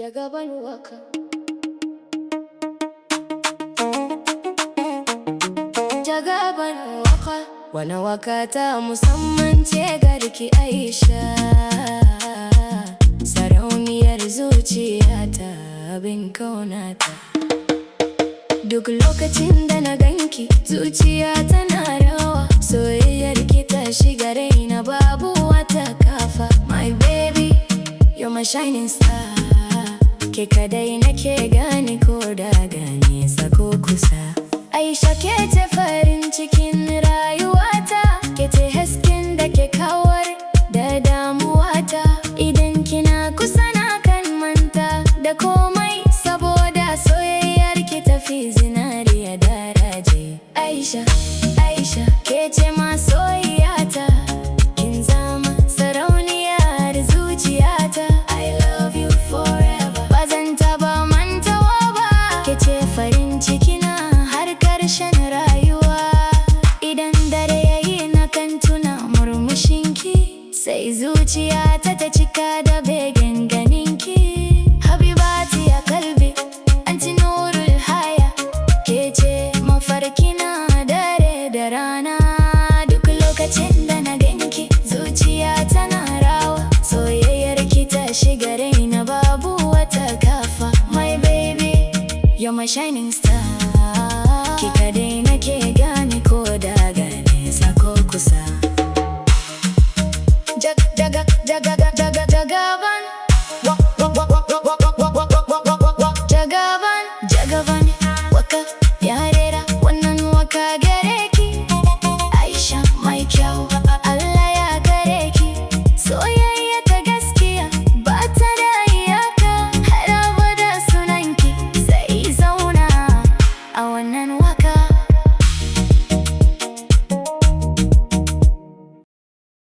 Jagaban Waka. Jagaban Waka. Wani waka ta musamman ce garki Aisha, sarauniyar zuciyata, abin kaunata. Duk lokacin da na ganki zuciya tana rawa, soyayyar ki ta shiga raina babu wata kafa. My baby, you're my shining star. Ke kadai nake gane ko daga nesa ko kusa. Aisha ke ce farin cikin rayuwata, ke ce hasken da ke kawar da damuwata. Idan kina kusa na kan manta da komai, saboda soyayyar ki tafi zinariya daraje. Aisha, Aisha, ke ce masoyiyata, kin zama sarauniyar zuciyata. I love you forever, bazan taba mantawa ba. Ke ce farin cikina har ƙarshen rayuwa. Idan dare yayi na kan tuna murmushinki, sai zuciyata ta cika da begen ganinki. Habibati ya kalbi, anti nurul haya, ke ce mafarkina dare da rana. Duk lokacin da na ganki zuciya tana rawa, soyayyar ki ta shiga raina babu wata kafa. My baby, you're my shining star. Ki kadai nake gane ko daga nesa ko kusa. Jagaban, Jagaban, Jagaban, Waka, ya rera wannan waka gare ki. Aisha mai kyau, Allah ya gare ki. Soyayya ta gaskiya ba ta da iyaka, har abada sunanki zai zauna a wannan waka.